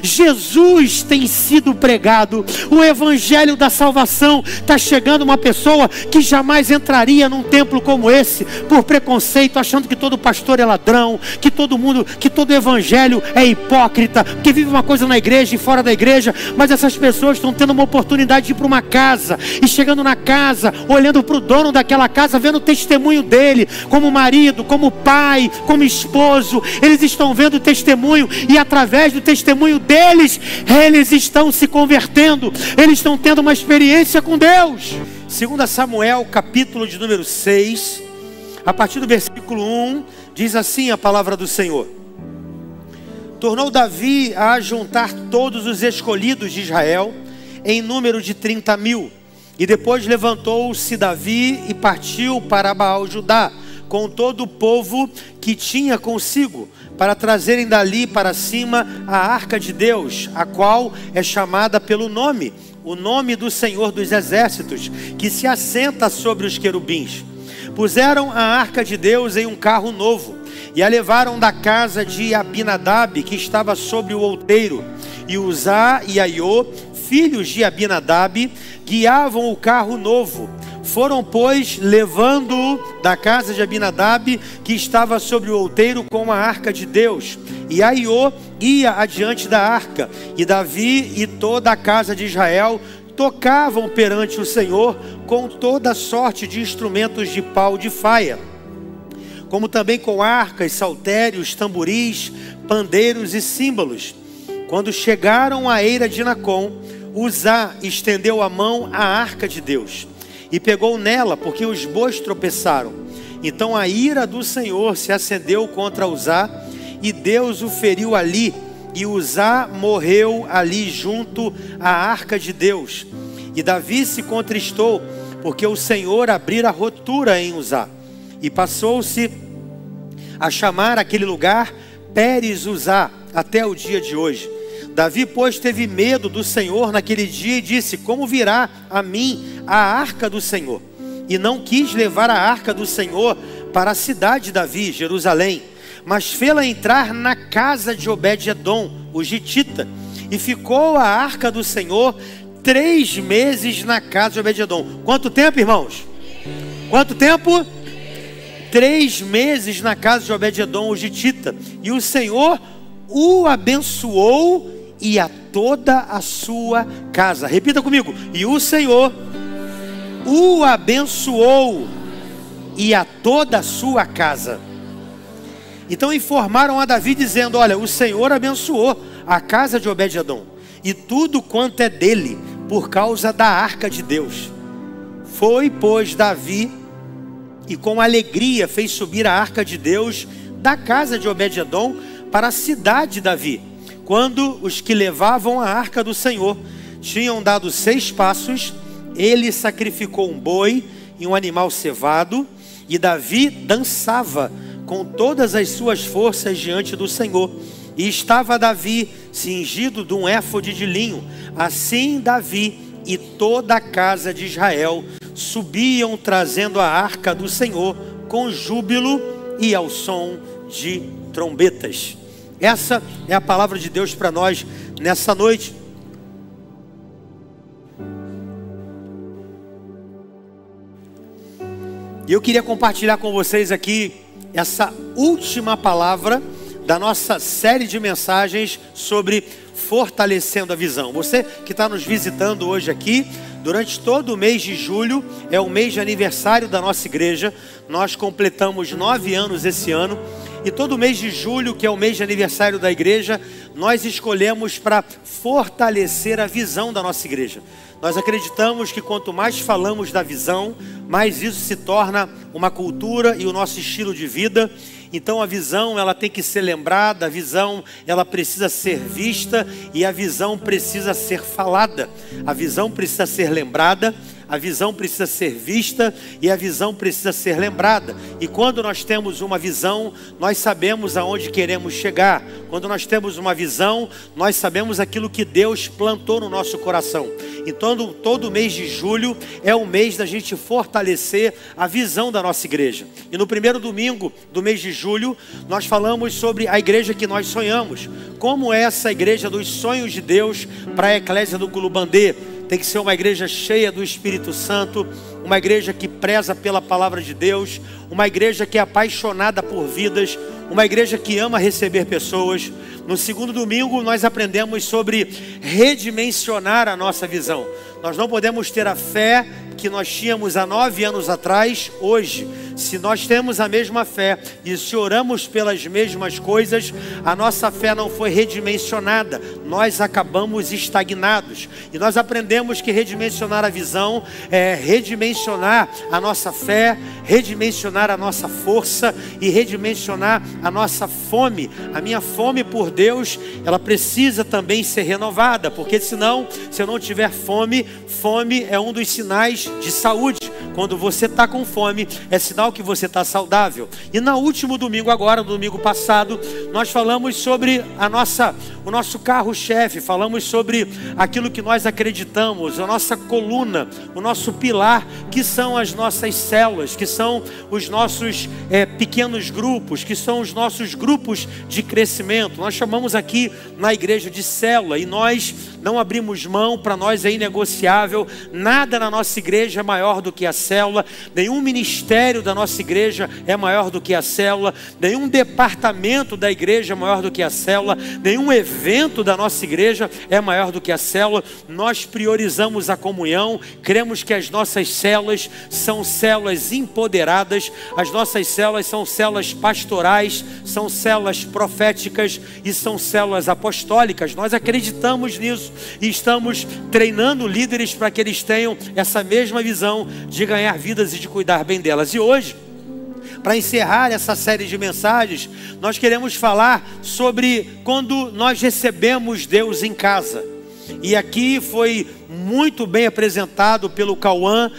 Jesus tem sido pregado, o evangelho da salvação está chegando. Uma pessoa que jamais entraria num templo como esse por preconceito, achando que todo pastor é ladrão, que todo evangelho é hipócrita, que vive uma coisa na igreja e fora da igreja. Mas essas pessoas estão tendo uma oportunidade de ir para uma casa, e chegando na casa, olhando para o dono daquela casa, vendo o testemunho dele, como marido, como pai, como esposo. Eles estão vendo o testemunho, e através do testemunho deles, eles estão se convertendo, eles estão tendo uma experiência com Deus. 2 Samuel, capítulo de número 6, a partir do versículo 1, diz assim a palavra do Senhor: Tornou Davi a juntar todos os escolhidos de Israel, em número de 30.000, e depois levantou-se Davi e partiu para Baal-Judá, com todo o povo que tinha consigo, para trazerem dali para cima a arca de Deus, a qual é chamada pelo nome, o nome do Senhor dos Exércitos, que se assenta sobre os querubins. Puseram a arca de Deus em um carro novo, e a levaram da casa de Abinadab, que estava sobre o outeiro, e Uzá e Aiô, filhos de Abinadab, guiavam o carro novo. Foram, pois, levando-o da casa de Abinadab, que estava sobre o outeiro, com a arca de Deus. E Aiô ia adiante da arca, e Davi e toda a casa de Israel tocavam perante o Senhor com toda sorte de instrumentos de pau de faia, como também com arcas, saltérios, tamboris, pandeiros e símbolos. Quando chegaram à eira de Nacon, Uzá estendeu a mão à arca de Deus e pegou nela, porque os bois tropeçaram. Então a ira do Senhor se acendeu contra Uzá, e Deus o feriu ali, e Uzá morreu ali junto à arca de Deus. E Davi se contristou, porque o Senhor abrira rotura em Uzá, e passou-se a chamar aquele lugar Pérez Uzá até o dia de hoje. Davi, pois, teve medo do Senhor naquele dia e disse: como virá a mim a arca do Senhor? E não quis levar a arca do Senhor para a cidade de Davi, Jerusalém, mas fê-la entrar na casa de Obed-edom, o gitita. E ficou a arca do Senhor 3 meses na casa de Obed-edom. Quanto tempo, irmãos? Quanto tempo? 3 meses na casa de Obed-edom, o gitita. E o Senhor o abençoou, e a toda a sua casa. Repita comigo: e o Senhor o abençoou, e a toda a sua casa. Então informaram a Davi, dizendo: olha, o Senhor abençoou a casa de Obed-edom e tudo quanto é dele, por causa da arca de Deus. Foi, pois, Davi, e com alegria fez subir a arca de Deus da casa de Obed-edom para a cidade de Davi. Quando os que levavam a arca do Senhor tinham dado 6 passos, ele sacrificou um boi e um animal cevado, e Davi dançava com todas as suas forças diante do Senhor. E estava Davi cingido de um éfode de linho. Assim Davi e toda a casa de Israel subiam trazendo a arca do Senhor com júbilo e ao som de trombetas. Essa é a palavra de Deus para nós nessa noite. E eu queria compartilhar com vocês aqui essa última palavra da nossa série de mensagens sobre fortalecendo a visão. Você que está nos visitando hoje aqui, durante todo o mês de julho, é o mês de aniversário da nossa igreja. Nós completamos 9 anos esse ano. E todo mês de julho, que é o mês de aniversário da igreja, nós escolhemos para fortalecer a visão da nossa igreja. Nós acreditamos que quanto mais falamos da visão, mais isso se torna uma cultura e o nosso estilo de vida. Então a visão, ela tem que ser lembrada, a visão, ela precisa ser vista, e a visão precisa ser falada. A visão precisa ser lembrada, a a visão precisa ser vista e a visão precisa ser lembrada. E quando nós temos uma visão, nós sabemos aonde queremos chegar. Quando nós temos uma visão, nós sabemos aquilo que Deus plantou no nosso coração. Então, todo mês de julho é o mês da gente fortalecer a visão da nossa igreja. E no primeiro domingo do mês de julho, nós falamos sobre a igreja que nós sonhamos. Como é essa igreja dos sonhos de Deus para a eclésia do Culubandê? Tem que ser uma igreja cheia do Espírito Santo, uma igreja que preza pela palavra de Deus, uma igreja que é apaixonada por vidas, uma igreja que ama receber pessoas. No segundo domingo nós aprendemos sobre redimensionar a nossa visão. Nós não podemos ter a fé que nós tínhamos há 9 anos atrás, hoje. Se nós temos a mesma fé e se oramos pelas mesmas coisas, a nossa fé não foi redimensionada, nós acabamos estagnados. E nós aprendemos que redimensionar a visão é redimensionar a nossa fé, redimensionar a nossa força e redimensionar a nossa fome. A minha fome por Deus, ela precisa também ser renovada, porque senão, se eu não tiver fome, fome é um dos sinais de saúde. Quando você está com fome, é sinal que você está saudável. E no último domingo agora, no domingo passado, nós falamos sobre o nosso carro-chefe, falamos sobre aquilo que nós acreditamos, a nossa coluna, o nosso pilar, que são as nossas células, que são os nossos pequenos grupos, que são os nossos grupos de crescimento. Nós chamamos aqui na igreja de célula e nós não abrimos mão, para nós é inegociável, nada na nossa igreja é maior do que a célula, nenhum ministério da nossa igreja é maior do que a célula, nenhum departamento da igreja é maior do que a célula, nenhum evento da nossa igreja é maior do que a célula. Nós priorizamos a comunhão, cremos que as nossas células são células empoderadas, as nossas células são células pastorais, são células proféticas e são células apostólicas. Nós acreditamos nisso e estamos treinando líderes para que eles tenham essa mesma visão de ganhar vidas e de cuidar bem delas. E hoje, para encerrar essa série de mensagens, nós queremos falar sobre quando nós recebemos Deus em casa. E aqui foi muito bem apresentado pelo Cauã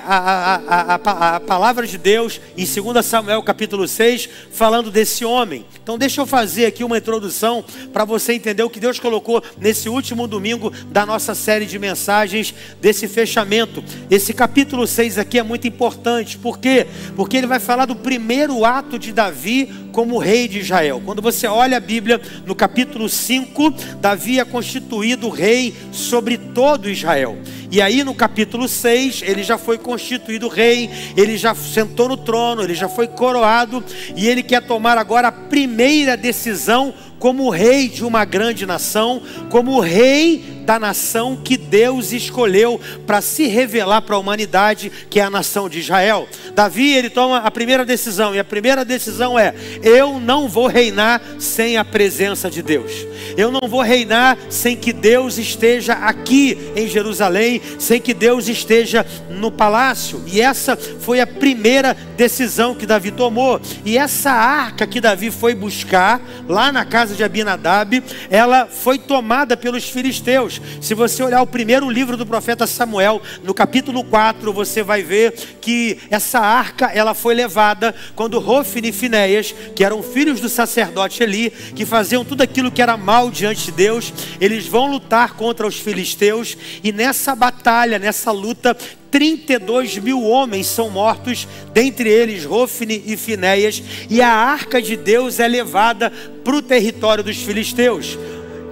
a palavra de Deus em 2 Samuel capítulo 6, falando desse homem. Então deixa eu fazer aqui uma introdução para você entender o que Deus colocou nesse último domingo da nossa série de mensagens, desse fechamento. Esse capítulo 6 aqui é muito importante. Por quê? Porque ele vai falar do primeiro ato de Davi como rei de Israel. Quando você olha a Bíblia, no capítulo 5, Davi é constituído rei sobre todo Israel. E aí no capítulo 6, ele já foi constituído rei, ele já sentou no trono, ele já foi coroado, e ele quer tomar agora a primeira decisão como rei de uma grande nação, como rei da nação que Deus escolheu para se revelar para a humanidade, que é a nação de Israel. Davi, ele toma a primeira decisão, e a primeira decisão é: eu não vou reinar sem a presença de Deus. Eu não vou reinar sem que Deus esteja aqui em Jerusalém, sem que Deus esteja no palácio. E essa foi a primeira decisão que Davi tomou. E essa arca que Davi foi buscar lá na casa de Abinadab, ela foi tomada pelos filisteus. Se você olhar o primeiro livro do profeta Samuel, no capítulo 4, você vai ver que essa arca, ela foi levada quando Hofni e Finéias, que eram filhos do sacerdote Eli, que faziam tudo aquilo que era mal diante de Deus, eles vão lutar contra os filisteus, e nessa batalha, nessa luta, 32 mil homens são mortos, dentre eles Hofni e Finéias, e a arca de Deus é levada para o território dos filisteus.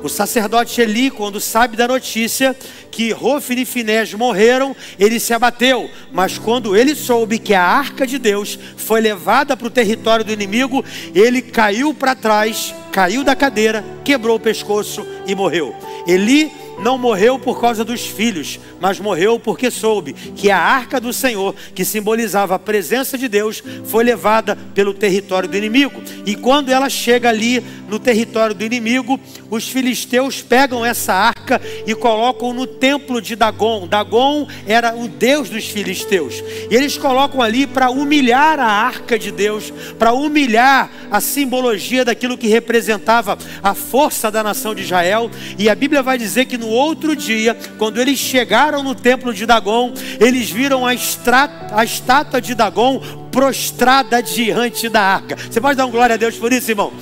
O sacerdote Eli, quando sabe da notícia que Hofni e Finéias morreram, ele se abateu. Mas quando ele soube que a arca de Deus foi levada para o território do inimigo, ele caiu para trás, caiu da cadeira, quebrou o pescoço e morreu. Eli não morreu por causa dos filhos, mas morreu porque soube que a arca do Senhor, que simbolizava a presença de Deus, foi levada pelo território do inimigo. E quando ela chega ali no território do inimigo, os filisteus pegam essa arca e colocam no templo de Dagon. Dagon era o deus dos filisteus. E eles colocam ali para humilhar a arca de Deus, para humilhar a simbologia daquilo que representa representava a força da nação de Israel. E a Bíblia vai dizer que no outro dia, quando eles chegaram no templo de Dagon, eles viram a estátua de Dagon prostrada diante da arca. Você pode dar um glória a Deus por isso, irmão?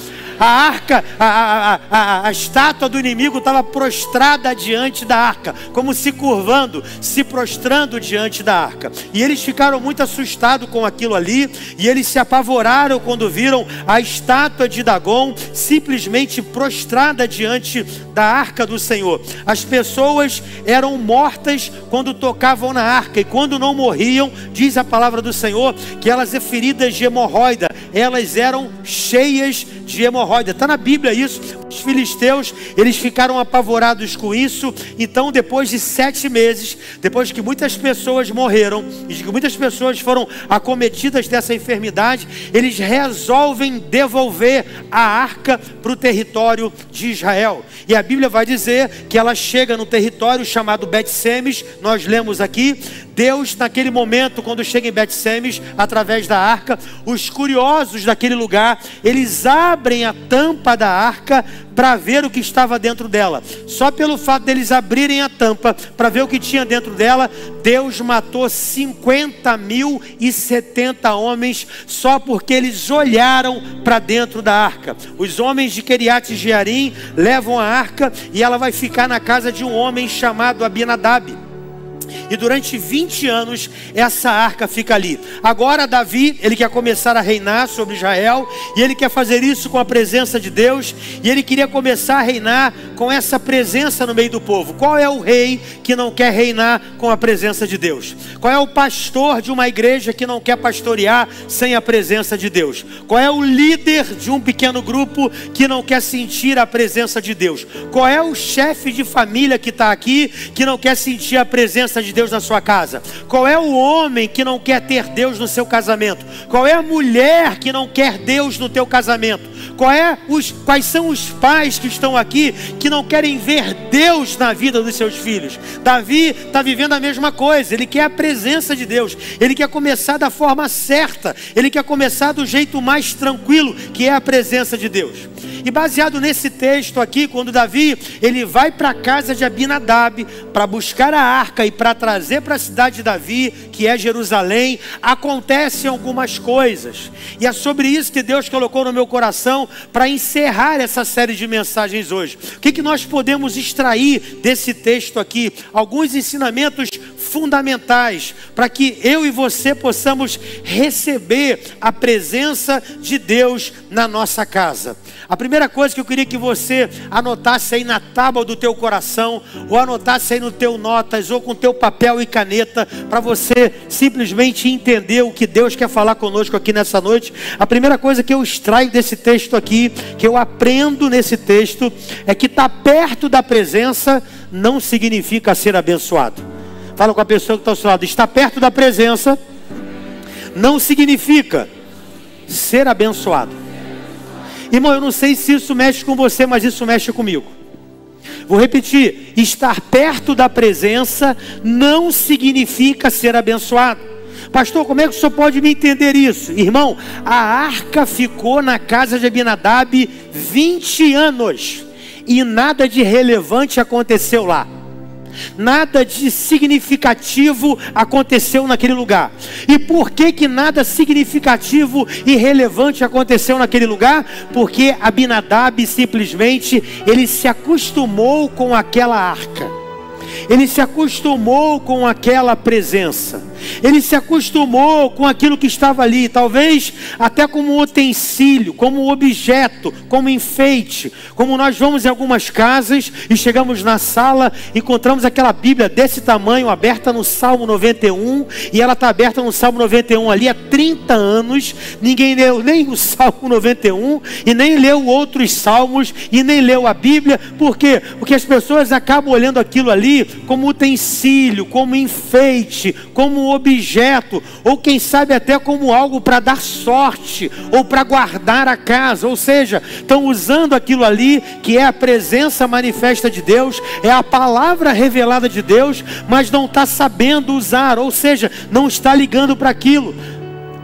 A arca, a estátua do inimigo estava prostrada diante da arca, como se curvando, se prostrando diante da arca. E eles ficaram muito assustados com aquilo ali, e eles se apavoraram quando viram a estátua de Dagon simplesmente prostrada diante da arca do Senhor. As pessoas eram mortas quando tocavam na arca, e quando não morriam, diz a palavra do Senhor, que elas feridas de hemorroida, elas eram cheias de hemorroida. Está na Bíblia isso. Os filisteus, eles ficaram apavorados com isso. Então, depois de 7 meses, depois que muitas pessoas morreram e que muitas pessoas foram acometidas dessa enfermidade, eles resolvem devolver a arca para o território de Israel. E a Bíblia vai dizer que ela chega no território chamado Bet-Semes. Nós lemos aqui. Deus, naquele momento, quando chega em Bet-Semes, através da arca, os curiosos daquele lugar, eles abrem a tampa da arca para ver o que estava dentro dela. Só pelo fato deles abrirem a tampa para ver o que tinha dentro dela, Deus matou 50.070 homens só porque eles olharam para dentro da arca. Os homens de Queriate Jearim levam a arca e ela vai ficar na casa de um homem chamado Abinadab. E durante 20 anos essa arca fica ali. Agora Davi, ele quer começar a reinar sobre Israel, e ele quer fazer isso com a presença de Deus, e ele queria começar a reinar com essa presença no meio do povo. Qual é o rei que não quer reinar com a presença de Deus? Qual é o pastor de uma igreja que não quer pastorear sem a presença de Deus? Qual é o líder de um pequeno grupo que não quer sentir a presença de Deus? Qual é o chefe de família que está aqui que não quer sentir a presença de Deus na sua casa? Qual é o homem que não quer ter Deus no seu casamento? Qual é a mulher que não quer Deus no teu casamento? Quais são os pais que estão aqui que não querem ver Deus na vida dos seus filhos? Davi está vivendo a mesma coisa. Ele quer a presença de Deus. Ele quer começar da forma certa. Ele quer começar do jeito mais tranquilo, que é a presença de Deus. E baseado nesse texto aqui, quando Davi ele vai para a casa de Abinadab para buscar a arca e para trazer para a cidade de Davi, que é Jerusalém, acontecem algumas coisas. E é sobre isso que Deus colocou no meu coração para encerrar essa série de mensagens hoje. O que nós podemos extrair desse texto aqui? Alguns ensinamentos fundamentais para que eu e você possamos receber a presença de Deus na nossa casa. A primeira coisa que eu queria que você anotasse aí na tábua do teu coração, ou anotasse aí no teu notas, ou com teu papel e caneta, para você simplesmente entender o que Deus quer falar conosco aqui nessa noite. A primeira coisa que eu extraio desse texto aqui, que eu aprendo nesse texto, é que estar perto da presença não significa ser abençoado. Fala com a pessoa que está ao seu lado. Estar perto da presença não significa ser abençoado. Irmão, eu não sei se isso mexe com você, mas isso mexe comigo. Vou repetir. Estar perto da presença não significa ser abençoado. Pastor, como é que o senhor pode me entender isso? Irmão, a arca ficou na casa de Abinadab 20 anos. E nada de relevante aconteceu lá. Nada de significativo aconteceu naquele lugar. E por que nada significativo e relevante aconteceu naquele lugar? Porque Abinadab simplesmente ele se acostumou com aquela arca. Ele se acostumou com aquela presença. Ele se acostumou com aquilo que estava ali, talvez até como um utensílio, como um objeto, como enfeite. Como nós vamos em algumas casas e chegamos na sala, encontramos aquela Bíblia desse tamanho aberta no Salmo 91, e ela está aberta no Salmo 91 ali há 30 anos. Ninguém leu nem o Salmo 91 e nem leu outros salmos e nem leu a Bíblia. Por quê? Porque as pessoas acabam olhando aquilo ali como utensílio, como enfeite, como objeto, ou quem sabe até como algo para dar sorte, ou para guardar a casa. Ou seja, estão usando aquilo ali que é a presença manifesta de Deus, é a palavra revelada de Deus, mas não está sabendo usar, ou seja, não está ligando para aquilo.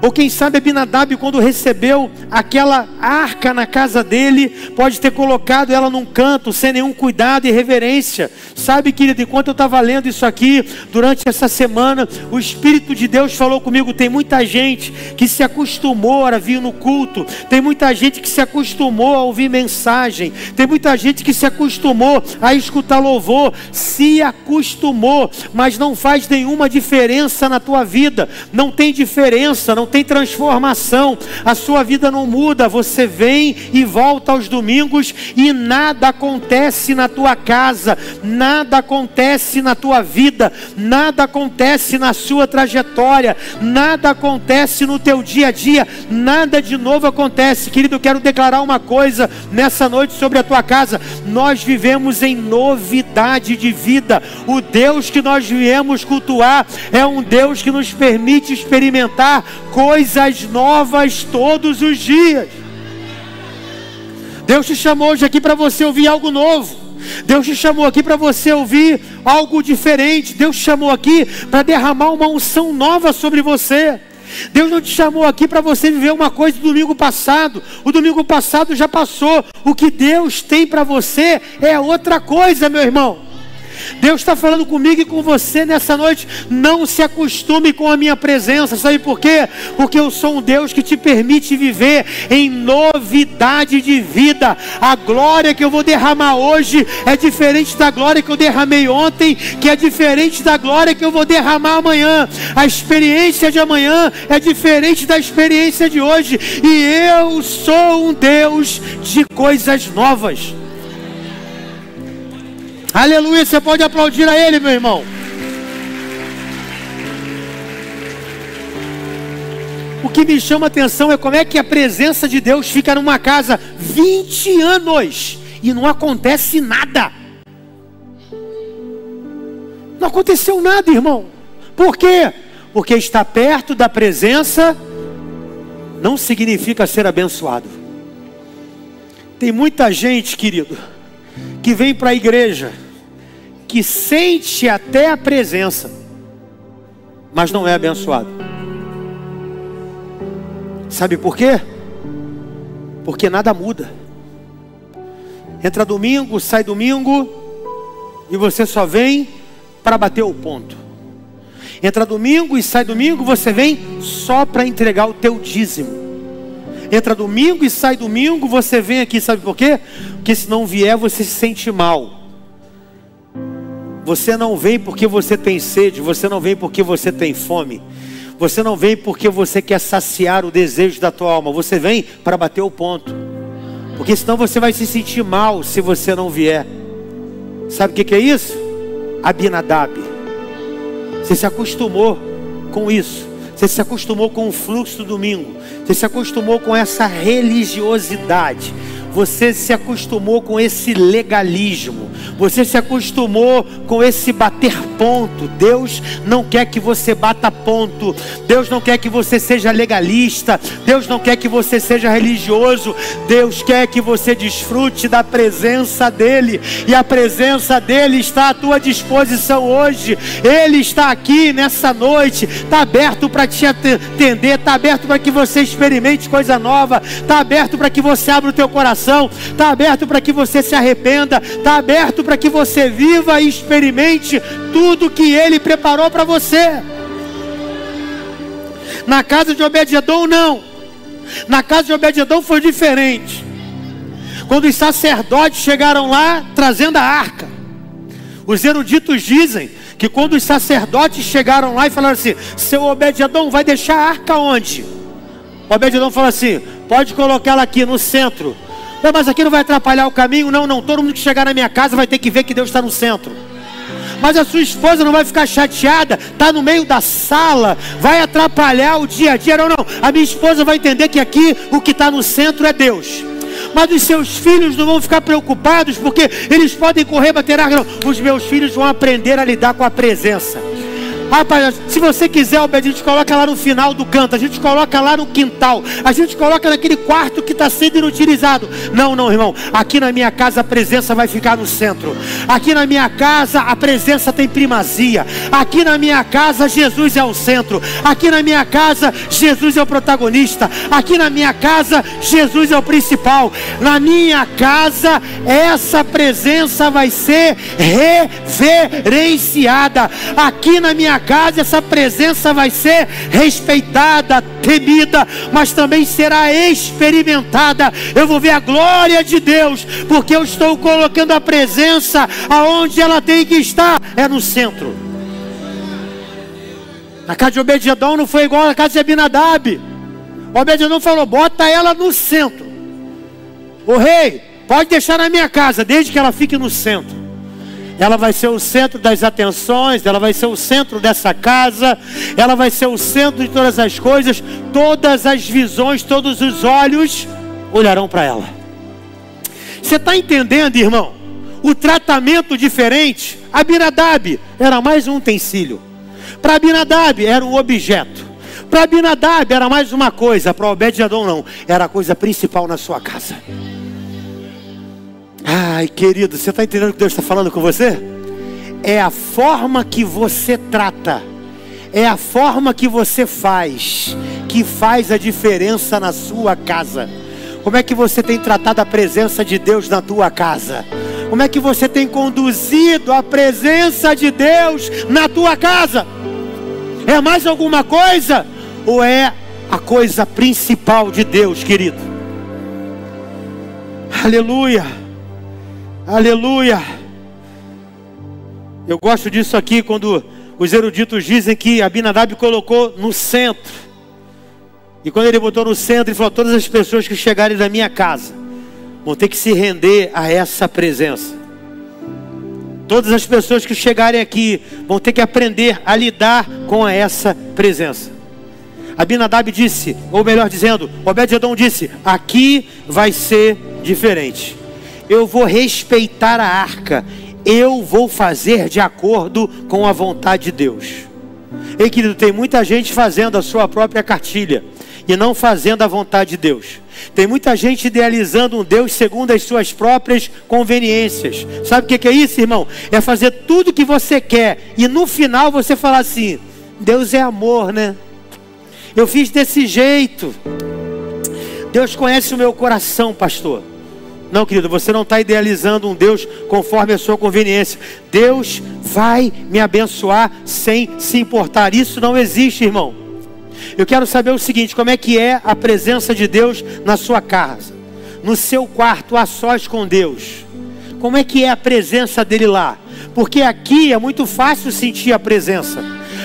Ou quem sabe Abinadab, quando recebeu aquela arca na casa dele, pode ter colocado ela num canto, sem nenhum cuidado e reverência. Sabe, querido, enquanto eu estava lendo isso aqui, durante essa semana, o Espírito de Deus falou comigo. Tem muita gente que se acostumou a vir no culto, tem muita gente que se acostumou a ouvir mensagem, tem muita gente que se acostumou a escutar louvor, se acostumou, mas não faz nenhuma diferença na tua vida, não tem diferença, não tem transformação, a sua vida não muda. Você vem e volta aos domingos e nada acontece na tua casa, nada acontece na tua vida, nada acontece na sua trajetória, nada acontece no teu dia a dia, nada de novo acontece. Querido, eu quero declarar uma coisa nessa noite sobre a tua casa: nós vivemos em novidade de vida. O Deus que nós viemos cultuar é um Deus que nos permite experimentar coisas novas todos os dias. Deus te chamou hoje aqui para você ouvir algo novo. Deus te chamou aqui para você ouvir algo diferente. Deus te chamou aqui para derramar uma unção nova sobre você. Deus não te chamou aqui para você viver uma coisa do domingo passado. O domingo passado já passou. O que Deus tem para você é outra coisa, meu irmão. Deus está falando comigo e com você nessa noite. Não se acostume com a minha presença. Sabe por quê? Porque eu sou um Deus que te permite viver em novidade de vida. A glória que eu vou derramar hoje é diferente da glória que eu derramei ontem, que é diferente da glória que eu vou derramar amanhã. A experiência de amanhã é diferente da experiência de hoje. E eu sou um Deus de coisas novas. Aleluia, você pode aplaudir a Ele, meu irmão. O que me chama a atenção é como é que a presença de Deus fica numa casa 20 anos e não acontece nada. Não aconteceu nada, irmão. Por quê? Porque estar perto da presença não significa ser abençoado. Tem muita gente, querido, que vem para a igreja, que sente até a presença, mas não é abençoado. Sabe por quê? Porque nada muda. Entra domingo, sai domingo, e você só vem para bater o ponto. Entra domingo e sai domingo, você vem só para entregar o teu dízimo. Entra domingo e sai domingo, você vem aqui, sabe por quê? Porque se não vier, você se sente mal. Você não vem porque você tem sede, você não vem porque você tem fome, você não vem porque você quer saciar o desejo da tua alma, você vem para bater o ponto, porque senão você vai se sentir mal se você não vier. Sabe o que é isso? Abinadab. Você se acostumou com isso, você se acostumou com o fluxo do domingo, você se acostumou com essa religiosidade, você se acostumou com esse legalismo, você se acostumou com esse bater ponto. Deus não quer que você bata ponto, Deus não quer que você seja legalista, Deus não quer que você seja religioso, Deus quer que você desfrute da presença dEle, e a presença dEle está à tua disposição hoje. Ele está aqui nessa noite, está aberto para te atender, está aberto para que você experimente coisa nova, está aberto para que você abra o teu coração, está aberto para que você se arrependa, está aberto para que você viva e experimente tudo que Ele preparou para você. Na casa de Obed-edom não. Na casa de Obed-edom foi diferente. Quando os sacerdotes chegaram lá trazendo a arca, os eruditos dizem que quando os sacerdotes chegaram lá e falaram assim: seu Obed-edom, vai deixar a arca onde? Obed-edom falou assim: pode colocar ela aqui no centro. Não, mas aqui não vai atrapalhar o caminho. Não, não, todo mundo que chegar na minha casa vai ter que ver que Deus está no centro. Mas a sua esposa não vai ficar chateada, está no meio da sala, vai atrapalhar o dia a dia. Não, não, a minha esposa vai entender que aqui o que está no centro é Deus. Mas os seus filhos não vão ficar preocupados, porque eles podem correr, bater arco. Não, os meus filhos vão aprender a lidar com a presença. Rapaz, se você quiser, a gente coloca lá no final do canto, a gente coloca lá no quintal, a gente coloca naquele quarto que está sendo inutilizado. Não, não, irmão. Aqui na minha casa a presença vai ficar no centro. Aqui na minha casa a presença tem primazia. Aqui na minha casa Jesus é o centro. Aqui na minha casa Jesus é o protagonista. Aqui na minha casa Jesus é o principal. Na minha casa essa presença vai ser reverenciada. Aqui na minha casa essa presença vai ser respeitada, temida, mas também será experimentada. Eu vou ver a glória de Deus, porque eu estou colocando a presença aonde ela tem que estar, é no centro. Na casa de Obed-edom não foi igual à casa de Abinadab. Obed-edom falou: bota ela no centro. O rei, pode deixar na minha casa, desde que ela fique no centro. Ela vai ser o centro das atenções, ela vai ser o centro dessa casa, ela vai ser o centro de todas as coisas, todas as visões, todos os olhos olharão para ela. Você está entendendo, irmão? O tratamento diferente. Abinadab era mais um utensílio. Para Abinadab era um objeto. Para Abinadab era mais uma coisa. Para Obed-edom não, era a coisa principal na sua casa. Ai, querido, você está entendendo o que Deus está falando com você? É a forma que você trata, é a forma que você faz, que faz a diferença na sua casa. Como é que você tem tratado a presença de Deus na tua casa? Como é que você tem conduzido a presença de Deus na tua casa? É mais alguma coisa? Ou é a coisa principal de Deus, querido? Aleluia! Aleluia! Eu gosto disso aqui quando os eruditos dizem que Abinadab colocou no centro. E quando ele botou no centro, ele falou: todas as pessoas que chegarem na minha casa vão ter que se render a essa presença. Todas as pessoas que chegarem aqui vão ter que aprender a lidar com essa presença. Abinadab disse, ou melhor dizendo, Obed-edom disse: aqui vai ser diferente. Eu vou respeitar a arca. Eu vou fazer de acordo com a vontade de Deus. Ei, querido, tem muita gente fazendo a sua própria cartilha e não fazendo a vontade de Deus. Tem muita gente idealizando um Deus segundo as suas próprias conveniências. Sabe o que é isso, irmão? É fazer tudo o que você quer e no final você falar assim: Deus é amor, né? Eu fiz desse jeito. Deus conhece o meu coração, pastor. Não, querido, você não está idealizando um Deus conforme a sua conveniência. Deus vai me abençoar sem se importar. Isso não existe, irmão. Eu quero saber o seguinte: como é que é a presença de Deus na sua casa, no seu quarto, a sós com Deus? Como é que é a presença dele lá? Porque aqui é muito fácil sentir a presença.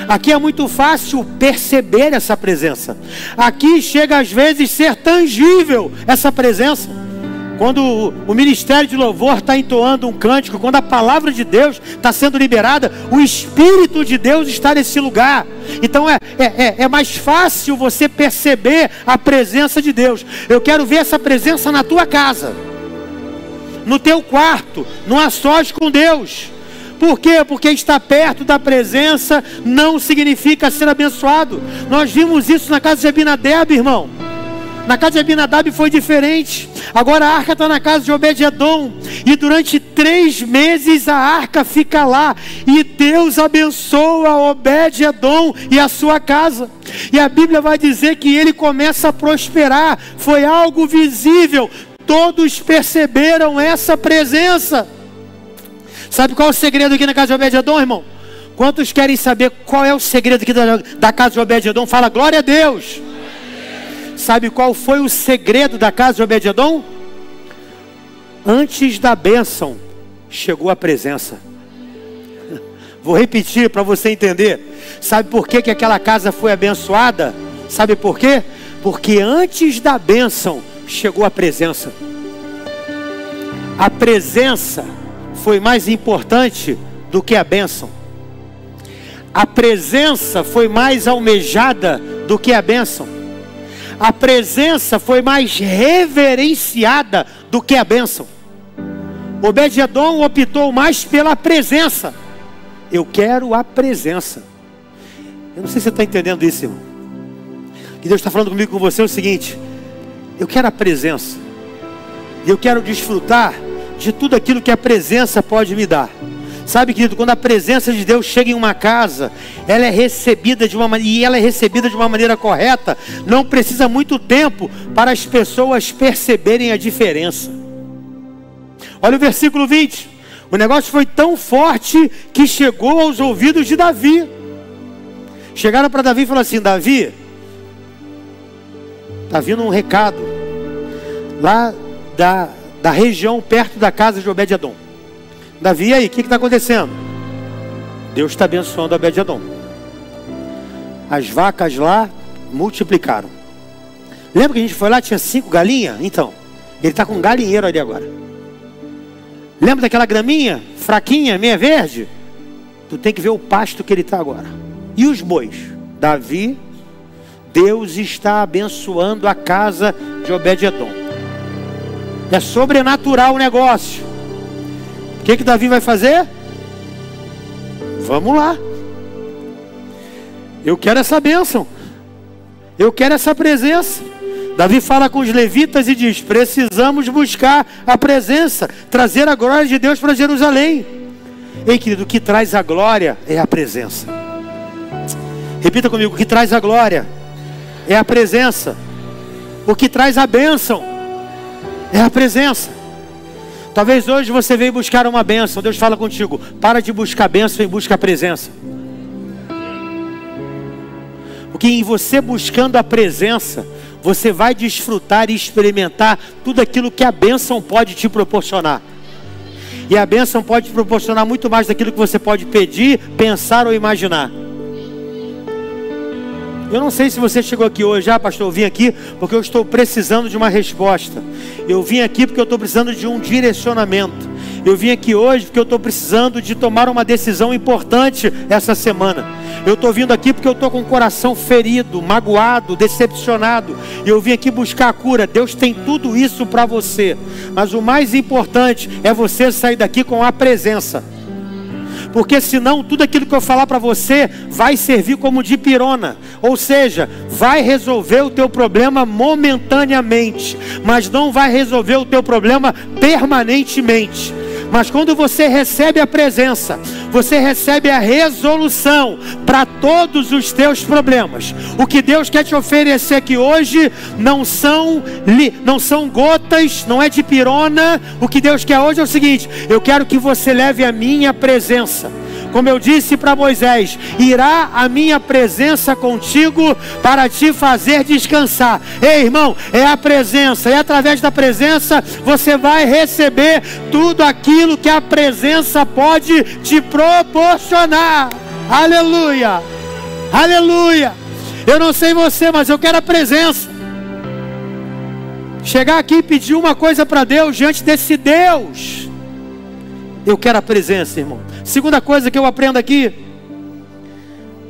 Aqui é muito fácil perceber essa presença. Aqui chega às vezes a ser tangível essa presença. Quando o ministério de louvor está entoando um cântico, quando a palavra de Deus está sendo liberada, o Espírito de Deus está nesse lugar. Então é mais fácil você perceber a presença de Deus. Eu quero ver essa presença na tua casa, no teu quarto, no a sós com Deus. Por quê? Porque estar perto da presença não significa ser abençoado. Nós vimos isso na casa de Abinadab, irmão. Na casa de Abinadab foi diferente. Agora a arca está na casa de Obed-edom. E durante 3 meses a arca fica lá. E Deus abençoa Obed-edom e a sua casa. E a Bíblia vai dizer que ele começa a prosperar. Foi algo visível. Todos perceberam essa presença. Sabe qual é o segredo aqui na casa de Obed-edom, irmão? Quantos querem saber qual é o segredo aqui da casa de Obed-edom? Fala glória a Deus. Sabe qual foi o segredo da casa de Obed-edom? Antes da bênção, chegou a presença. Vou repetir para você entender. Sabe por que aquela casa foi abençoada? Sabe por quê? Porque antes da bênção, chegou a presença. A presença foi mais importante do que a bênção. A presença foi mais almejada do que a bênção. A presença foi mais reverenciada do que a bênção. Obed-edom optou mais pela presença. Eu quero a presença. Eu não sei se você está entendendo isso, irmão. Que Deus está falando comigo, com você, é o seguinte: eu quero a presença, e eu quero desfrutar de tudo aquilo que a presença pode me dar. Sabe, querido, quando a presença de Deus chega em uma casa, ela é recebida de uma maneira correta. Não precisa muito tempo para as pessoas perceberem a diferença. Olha o versículo 20. O negócio foi tão forte que chegou aos ouvidos de Davi. Chegaram para Davi e falaram assim: Davi, está vindo um recado lá da região perto da casa de Obed-Edom. Davi, e aí, o que está acontecendo? Deus está abençoando Obed-Edom. As vacas lá multiplicaram. Lembra que a gente foi lá, tinha 5 galinhas? Então, ele está com um galinheiro ali agora. Lembra daquela graminha fraquinha, meia verde? Tu tem que ver o pasto que ele está agora. E os bois? Davi, Deus está abençoando a casa de Obed-Edom. É sobrenatural o negócio. O que Davi vai fazer? Vamos lá. Eu quero essa bênção. Eu quero essa presença. Davi fala com os levitas e diz: precisamos buscar a presença, trazer a glória de Deus para Jerusalém. Ei, querido, o que traz a glória é a presença. Repita comigo: o que traz a glória é a presença. O que traz a bênção é a presença. Talvez hoje você veio buscar uma bênção. Deus fala contigo: para de buscar bênção e busca a presença. Porque em você buscando a presença, você vai desfrutar e experimentar tudo aquilo que a bênção pode te proporcionar. E a bênção pode te proporcionar muito mais daquilo que você pode pedir, pensar ou imaginar. Eu não sei se você chegou aqui hoje: pastor, eu vim aqui porque eu estou precisando de uma resposta. Eu vim aqui porque eu estou precisando de um direcionamento. Eu vim aqui hoje porque eu estou precisando de tomar uma decisão importante essa semana. Eu estou vindo aqui porque eu estou com o coração ferido, magoado, decepcionado. E eu vim aqui buscar a cura. Deus tem tudo isso para você. Mas o mais importante é você sair daqui com a presença. Porque senão tudo aquilo que eu falar para você vai servir como dipirona. Ou seja, vai resolver o teu problema momentaneamente, mas não vai resolver o teu problema permanentemente. Mas quando você recebe a presença, você recebe a resolução para todos os teus problemas. O que Deus quer te oferecer aqui hoje não são gotas, não é dipirona. O que Deus quer hoje é o seguinte: eu quero que você leve a minha presença. Como eu disse para Moisés: irá a minha presença contigo para te fazer descansar. Ei, irmão, é a presença. E através da presença você vai receber tudo aquilo que a presença pode te proporcionar. Aleluia, aleluia. Eu não sei você, mas eu quero a presença. Chegar aqui e pedir uma coisa para Deus diante desse Deus. Eu quero a presença, irmão. Segunda coisa que eu aprendo aqui: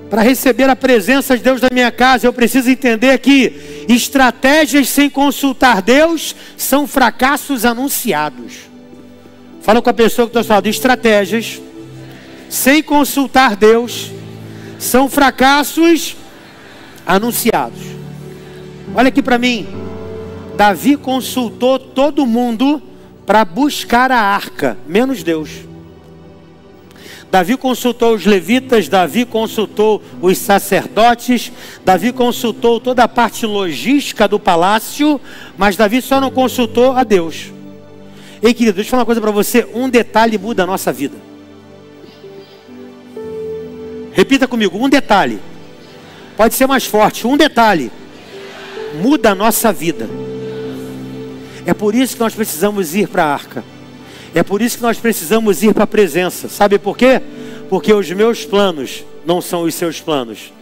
para receber a presença de Deus na minha casa, eu preciso entender que estratégias sem consultar Deus são fracassos anunciados. Fala com a pessoa que está falando: estratégias sem consultar Deus são fracassos anunciados. Olha aqui para mim. Davi consultou todo mundo para buscar a arca, menos Deus. Davi consultou os levitas, Davi consultou os sacerdotes, Davi consultou toda a parte logística do palácio, mas Davi só não consultou a Deus. Ei, querido, deixa eu falar uma coisa para você: um detalhe muda a nossa vida. Repita comigo: um detalhe. Pode ser mais forte: um detalhe muda a nossa vida. É por isso que nós precisamos ir para a arca. É por isso que nós precisamos ir para a presença. Sabe por quê? Porque os meus planos não são os seus planos,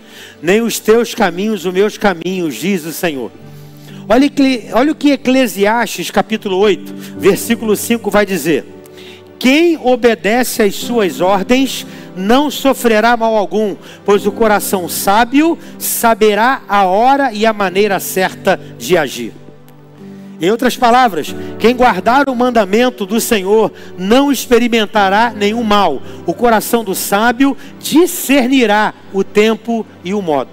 nem os teus caminhos os meus caminhos, diz o Senhor. Olha o que Eclesiastes capítulo 8, versículo 5 vai dizer: quem obedece às suas ordens não sofrerá mal algum, pois o coração sábio saberá a hora e a maneira certa de agir. Em outras palavras, quem guardar o mandamento do Senhor não experimentará nenhum mal. O coração do sábio discernirá o tempo e o modo.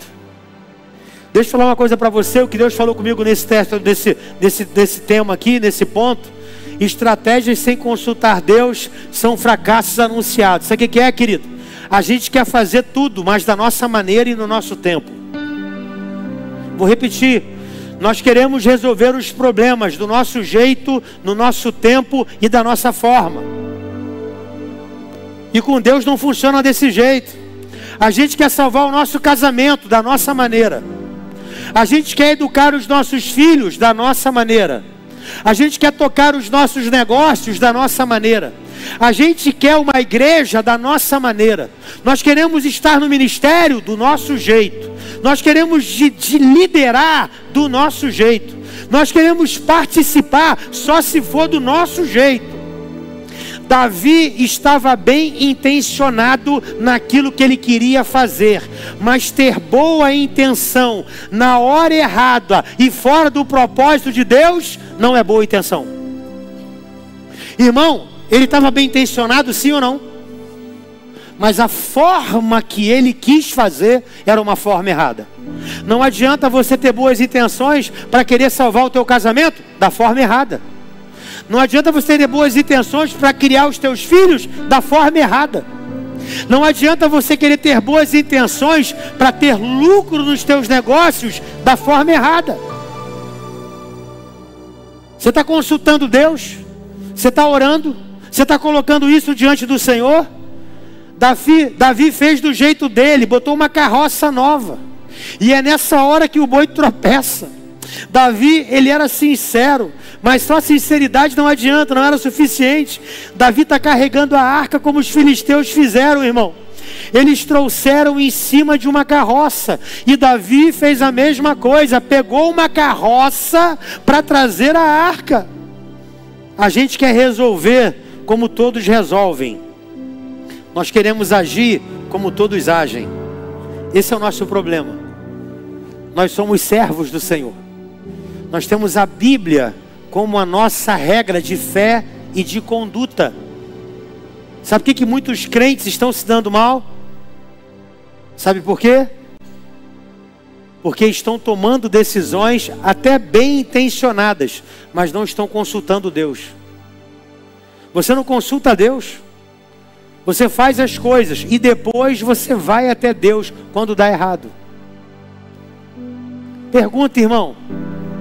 Deixa eu falar uma coisa para você, o que Deus falou comigo nesse texto, desse tema aqui, nesse ponto. Estratégias sem consultar Deus são fracassos anunciados. Sabe o que é, querido? A gente quer fazer tudo, mas da nossa maneira e no nosso tempo. Vou repetir. Nós queremos resolver os problemas do nosso jeito, no nosso tempo e da nossa forma. E com Deus não funciona desse jeito. A gente quer salvar o nosso casamento da nossa maneira. A gente quer educar os nossos filhos da nossa maneira. A gente quer tocar os nossos negócios da nossa maneira. A gente quer uma igreja da nossa maneira. Nós queremos estar no ministério do nosso jeito. Nós queremos de liderar do nosso jeito. Nós queremos participar só se for do nosso jeito. Davi estava bem intencionado naquilo que ele queria fazer, mas ter boa intenção na hora errada e fora do propósito de Deus não é boa intenção. Irmão, ele estava bem intencionado, sim ou não? Mas a forma que ele quis fazer era uma forma errada. Não adianta você ter boas intenções para querer salvar o teu casamento da forma errada. Não adianta você ter boas intenções para criar os teus filhos da forma errada. Não adianta você querer ter boas intenções para ter lucro nos teus negócios da forma errada. Você está consultando Deus? Você está orando? Você está colocando isso diante do Senhor? Davi fez do jeito dele, botou uma carroça nova. E é nessa hora que o boi tropeça. Davi, ele era sincero, mas só sinceridade não adianta, não era suficiente. Davi está carregando a arca como os filisteus fizeram, irmão. Eles trouxeram em cima de uma carroça. E Davi fez a mesma coisa, pegou uma carroça para trazer a arca. A gente quer resolver como todos resolvem. Nós queremos agir como todos agem. Esse é o nosso problema. Nós somos servos do Senhor. Nós temos a Bíblia como a nossa regra de fé e de conduta. Sabe por que muitos crentes estão se dando mal? Sabe por quê? Porque estão tomando decisões até bem intencionadas, mas não estão consultando Deus. Você não consulta Deus. Você faz as coisas e depois você vai até Deus quando dá errado. Pergunta, irmão.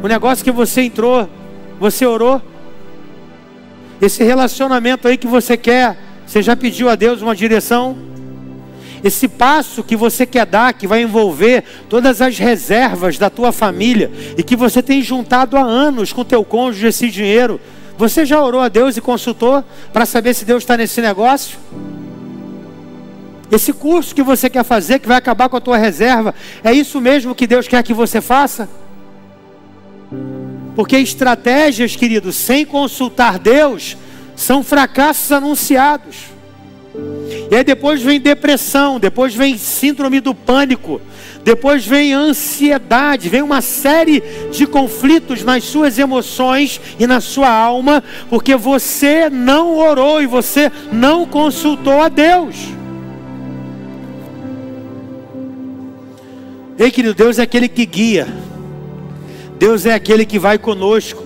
O negócio que você entrou, você orou? Esse relacionamento aí que você quer, você já pediu a Deus uma direção? Esse passo que você quer dar, que vai envolver todas as reservas da tua família e que você tem juntado há anos com teu cônjuge esse dinheiro, você já orou a Deus e consultou para saber se Deus está nesse negócio? Esse curso que você quer fazer, que vai acabar com a tua reserva, é isso mesmo que Deus quer que você faça? Porque estratégias, queridos, sem consultar Deus, são fracassos anunciados. E aí depois vem depressão, depois vem síndrome do pânico, depois vem ansiedade, vem uma série de conflitos nas suas emoções e na sua alma, porque você não orou e você não consultou a Deus. Ei, querido, Deus é aquele que guia. Deus é aquele que vai conosco.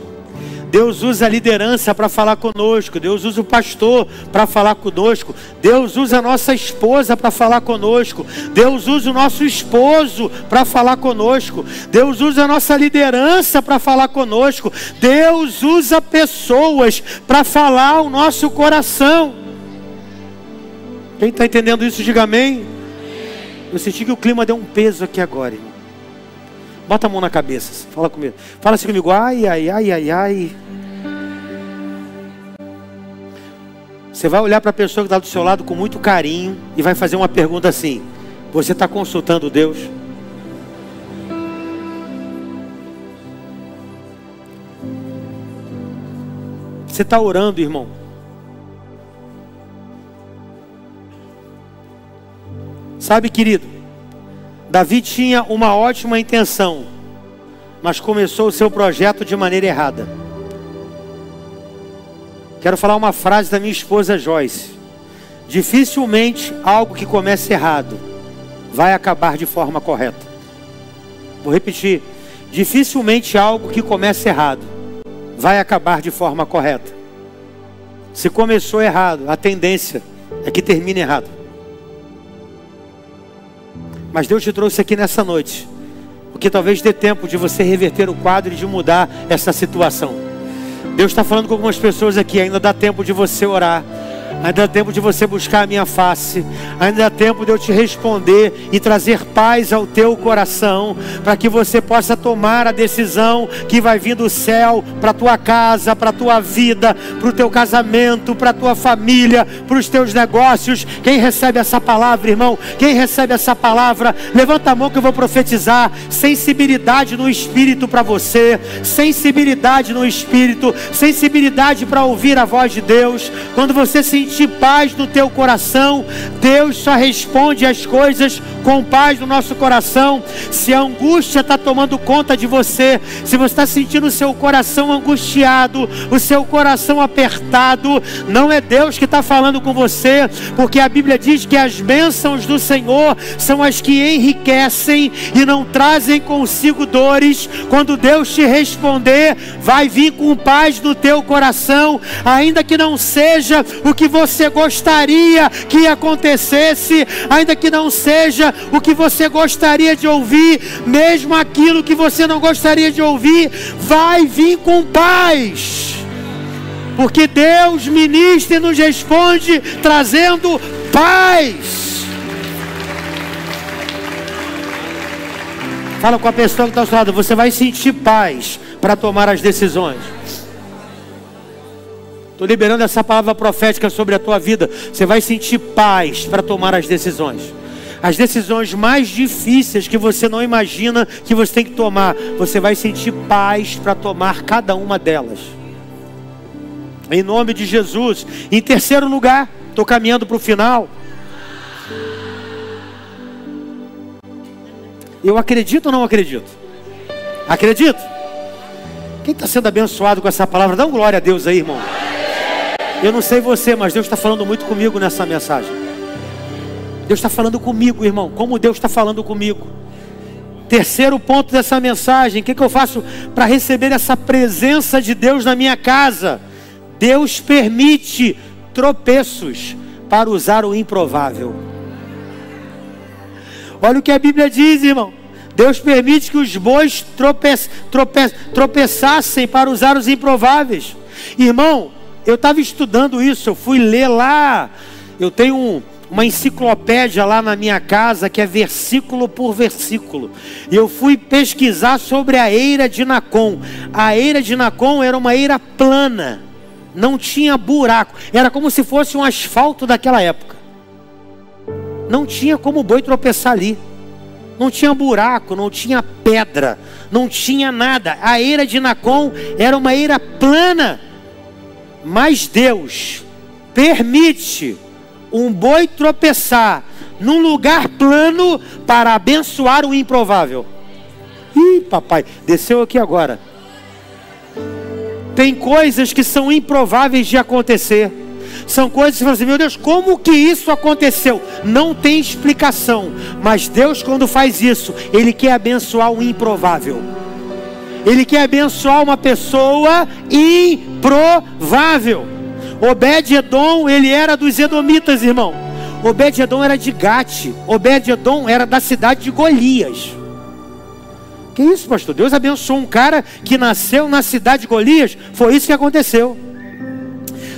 Deus usa a liderança para falar conosco. Deus usa o pastor para falar conosco. Deus usa a nossa esposa para falar conosco. Deus usa o nosso esposo para falar conosco. Deus usa a nossa liderança para falar conosco. Deus usa pessoas para falar o nosso coração. Quem está entendendo isso, diga amém. Eu senti que o clima deu um peso aqui agora, irmão. Bota a mão na cabeça, fala comigo. Fala assim comigo, ai, ai, ai, ai, ai. Você vai olhar para a pessoa que está do seu lado com muito carinho e vai fazer uma pergunta assim: você está consultando Deus? Você está orando, irmão? Sabe, querido, Davi tinha uma ótima intenção, mas começou o seu projeto de maneira errada. Quero falar uma frase da minha esposa Joyce. Dificilmente algo que começa errado vai acabar de forma correta. Vou repetir. Dificilmente algo que começa errado vai acabar de forma correta. Se começou errado, a tendência é que termine errado. Mas Deus te trouxe aqui nessa noite, porque talvez dê tempo de você reverter o quadro e de mudar essa situação. Deus está falando com algumas pessoas aqui, ainda dá tempo de você orar. Ainda dá tempo de você buscar a minha face. Ainda dá tempo de eu te responder e trazer paz ao teu coração, para que você possa tomar a decisão que vai vir do céu para a tua casa, para a tua vida, para o teu casamento, para a tua família, para os teus negócios. Quem recebe essa palavra, irmão? Quem recebe essa palavra? Levanta a mão que eu vou profetizar. Sensibilidade no Espírito para você. Sensibilidade no Espírito. Sensibilidade para ouvir a voz de Deus. Quando você sentir paz no teu coração, Deus só responde as coisas com paz no nosso coração. Se a angústia está tomando conta de você, se você está sentindo o seu coração angustiado, o seu coração apertado, não é Deus que está falando com você, porque a Bíblia diz que as bênçãos do Senhor são as que enriquecem e não trazem consigo dores. Quando Deus te responder, vai vir com paz no teu coração, ainda que não seja o que você gostaria que acontecesse, ainda que não seja o que você gostaria de ouvir, mesmo aquilo que você não gostaria de ouvir, vai vir com paz, porque Deus ministra e nos responde trazendo paz. Fala com a pessoa que está ao seu lado, você vai sentir paz para tomar as decisões. Estou liberando essa palavra profética sobre a tua vida. Você vai sentir paz para tomar as decisões. As decisões mais difíceis que você não imagina que você tem que tomar, você vai sentir paz para tomar cada uma delas. Em nome de Jesus. Em terceiro lugar, estou caminhando para o final. Eu acredito ou não acredito? Acredito? Quem está sendo abençoado com essa palavra, dá um glória a Deus aí, irmão. Eu não sei você, mas Deus está falando muito comigo nessa mensagem. Deus está falando comigo, irmão. Como Deus está falando comigo. Terceiro ponto dessa mensagem. O que eu faço para receber essa presença de Deus na minha casa? Deus permite tropeços para usar o improvável. Olha o que a Bíblia diz, irmão. Deus permite que os bois tropeçassem para usar os improváveis. Irmão, eu estava estudando isso, eu fui ler lá, eu tenho uma enciclopédia lá na minha casa, que é versículo por versículo, e eu fui pesquisar sobre a eira de Nacon. A eira de Nacon era uma eira plana, não tinha buraco, era como se fosse um asfalto daquela época, não tinha como o boi tropeçar ali, não tinha buraco, não tinha pedra, não tinha nada. A eira de Nacon era uma eira plana. Mas Deus permite um boi tropeçar num lugar plano para abençoar o improvável. Ih, papai, desceu aqui agora. Tem coisas que são improváveis de acontecer. São coisas que você fala assim, meu Deus, como que isso aconteceu? Não tem explicação. Mas Deus, quando faz isso, Ele quer abençoar o improvável. Ele quer abençoar uma pessoa improvável. Obed-edom, ele era dos edomitas, irmão. Obed-edom era de Gate. Obed-edom era da cidade de Golias. Que isso, pastor? Deus abençoou um cara que nasceu na cidade de Golias? Foi isso que aconteceu.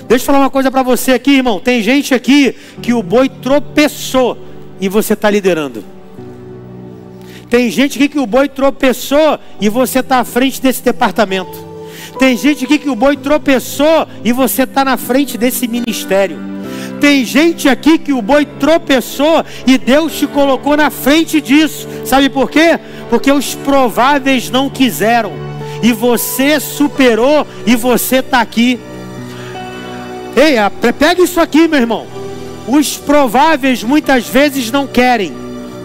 Deixa eu falar uma coisa para você aqui, irmão. Tem gente aqui que o boi tropeçou e você está liderando. Tem gente aqui que o boi tropeçou e você está à frente desse departamento. Tem gente aqui que o boi tropeçou e você está na frente desse ministério. Tem gente aqui que o boi tropeçou e Deus te colocou na frente disso. Sabe por quê? Porque os prováveis não quiseram. E você superou e você está aqui. Ei, pega isso aqui, meu irmão. Os prováveis muitas vezes não querem.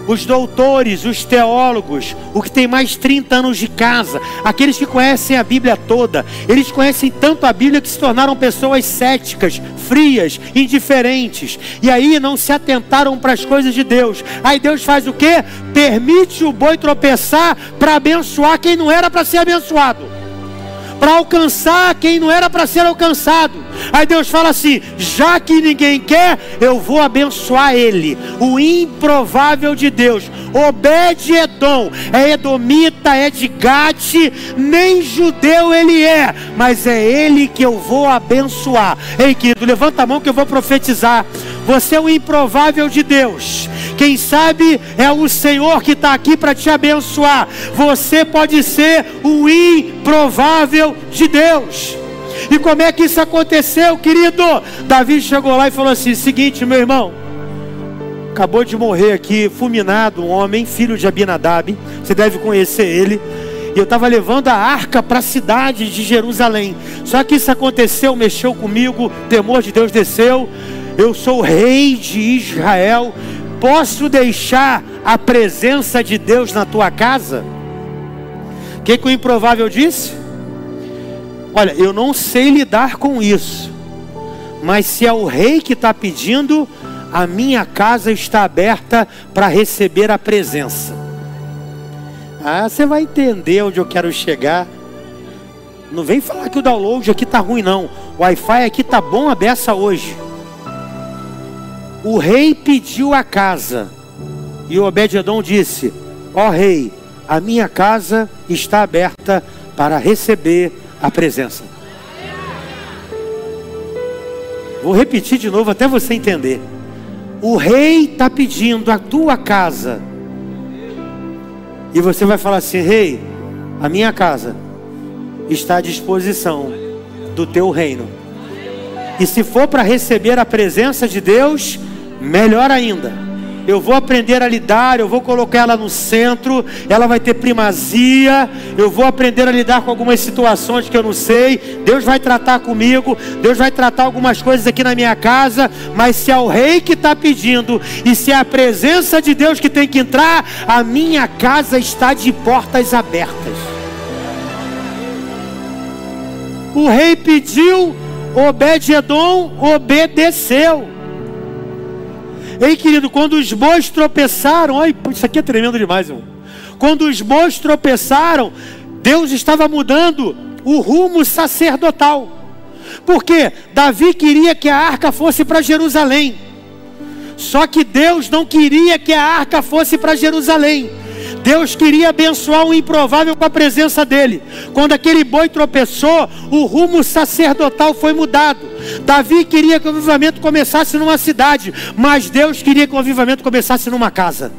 os doutores, os teólogos, o que tem mais 30 anos de casa, aqueles que conhecem a Bíblia toda, eles conhecem tanto a Bíblia que se tornaram pessoas céticas, frias, indiferentes, e aí não se atentaram para as coisas de Deus. Aí Deus faz o quê? Permite o boi tropeçar para abençoar quem não era para ser abençoado, para alcançar quem não era para ser alcançado. Aí Deus fala assim: já que ninguém quer, eu vou abençoar ele, o improvável de Deus. Obed-edom é edomita, é de Gate, nem judeu ele é, mas é ele que eu vou abençoar. Ei, querido, levanta a mão que eu vou profetizar. Você é o improvável de Deus. Quem sabe é o Senhor que está aqui para te abençoar. Você pode ser o improvável de Deus. E como é que isso aconteceu, querido? Davi chegou lá e falou assim: seguinte, meu irmão, acabou de morrer aqui, fulminado, um homem, filho de Abinadab, você deve conhecer ele, e eu estava levando a arca para a cidade de Jerusalém, só que isso aconteceu, mexeu comigo, o temor de Deus desceu, eu sou o rei de Israel, posso deixar a presença de Deus na tua casa? O que o improvável disse? Olha, eu não sei lidar com isso, mas se é o rei que está pedindo, a minha casa está aberta para receber a presença. Ah, você vai entender onde eu quero chegar. Não vem falar que o download aqui está ruim não, o Wi-Fi aqui está bom a beça hoje. O rei pediu a casa, e o Obed-edom disse: ó rei, a minha casa está aberta para receber a presença. Vou repetir de novo até você entender. O rei está pedindo a tua casa, e você vai falar assim: rei, a minha casa está à disposição do teu reino. E se for para receber a presença de Deus, melhor ainda. Eu vou aprender a lidar, eu vou colocar ela no centro, ela vai ter primazia, eu vou aprender a lidar com algumas situações que eu não sei, Deus vai tratar comigo, Deus vai tratar algumas coisas aqui na minha casa, mas se é o rei que está pedindo, e se é a presença de Deus que tem que entrar, a minha casa está de portas abertas. O rei pediu, Obed-edom obedeceu. Ei, querido, quando os bois tropeçaram, olha, isso aqui é tremendo demais, irmão. Quando os bois tropeçaram, Deus estava mudando o rumo sacerdotal. Porque Davi queria que a arca fosse para Jerusalém. Só que Deus não queria que a arca fosse para Jerusalém. Deus queria abençoar o improvável com a presença dele. Quando aquele boi tropeçou, o rumo sacerdotal foi mudado. Davi queria que o avivamento começasse numa cidade, mas Deus queria que o avivamento começasse numa casa.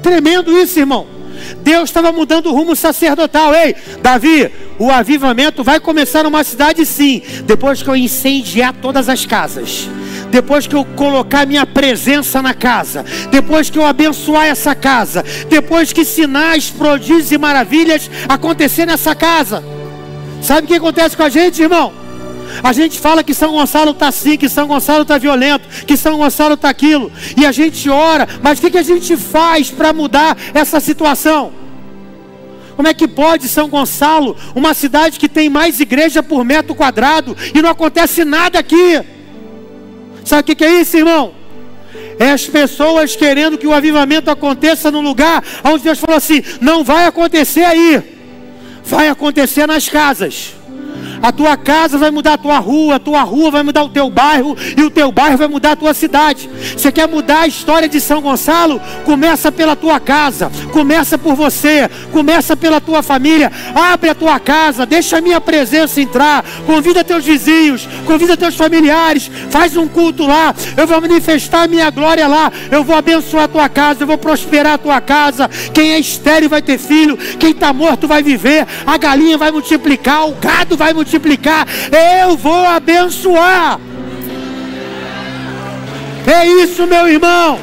Tremendo isso, irmão. Deus estava mudando o rumo sacerdotal. Ei, Davi, o avivamento vai começar numa cidade sim, depois que eu incendiar todas as casas, depois que eu colocar minha presença na casa, depois que eu abençoar essa casa, depois que sinais, prodígios e maravilhas acontecer nessa casa. Sabe o que acontece com a gente, irmão? A gente fala que São Gonçalo está assim, que São Gonçalo está violento, que São Gonçalo está aquilo, e a gente ora, mas o que a gente faz para mudar essa situação? Como é que pode São Gonçalo, uma cidade que tem mais igreja por metro quadrado, e não acontece nada aqui? Sabe o que é isso, irmão? É as pessoas querendo que o avivamento aconteça num lugar onde Deus falou assim: não vai acontecer aí, vai acontecer nas casas. A tua casa vai mudar a tua rua vai mudar o teu bairro, e o teu bairro vai mudar a tua cidade. Você quer mudar a história de São Gonçalo? Começa pela tua casa, começa por você, começa pela tua família. Abre a tua casa, deixa a minha presença entrar, convida teus vizinhos, convida teus familiares, faz um culto lá, eu vou manifestar a minha glória lá, eu vou abençoar a tua casa, eu vou prosperar a tua casa. Quem é estéril vai ter filho, quem está morto vai viver, a galinha vai multiplicar, o gado vai multiplicar, eu vou abençoar. É isso, meu irmão.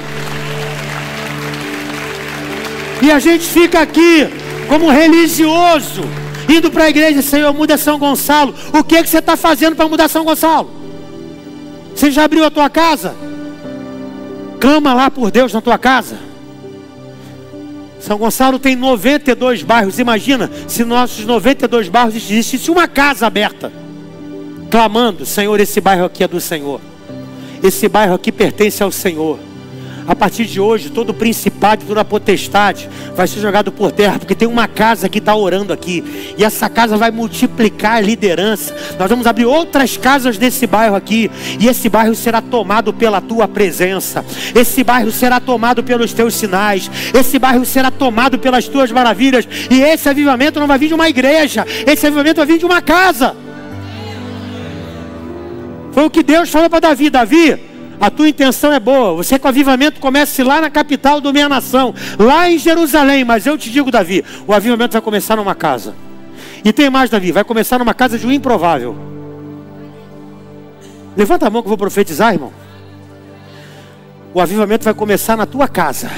E a gente fica aqui como religioso, indo para a igreja: Senhor, muda São Gonçalo. O que você está fazendo para mudar São Gonçalo? Você já abriu a tua casa? clama lá por Deus na tua casa. São Gonçalo tem 92 bairros. Imagina se nossos 92 bairros existisse uma casa aberta, clamando: Senhor, esse bairro aqui é do Senhor, esse bairro aqui pertence ao Senhor. A partir de hoje, todo principado e toda potestade vai ser jogado por terra, porque tem uma casa que está orando aqui, e essa casa vai multiplicar a liderança. Nós vamos abrir outras casas desse bairro aqui, e esse bairro será tomado pela tua presença, esse bairro será tomado pelos teus sinais, esse bairro será tomado pelas tuas maravilhas. E esse avivamento não vai vir de uma igreja, esse avivamento vai vir de uma casa. Foi o que Deus falou para Davi: Davi, a tua intenção é boa, você que o avivamento comece lá na capital da minha nação, lá em Jerusalém, mas eu te digo, Davi, o avivamento vai começar numa casa. E tem mais, Davi, vai começar numa casa de um improvável. Levanta a mão que eu vou profetizar, irmão. O avivamento vai começar na tua casa.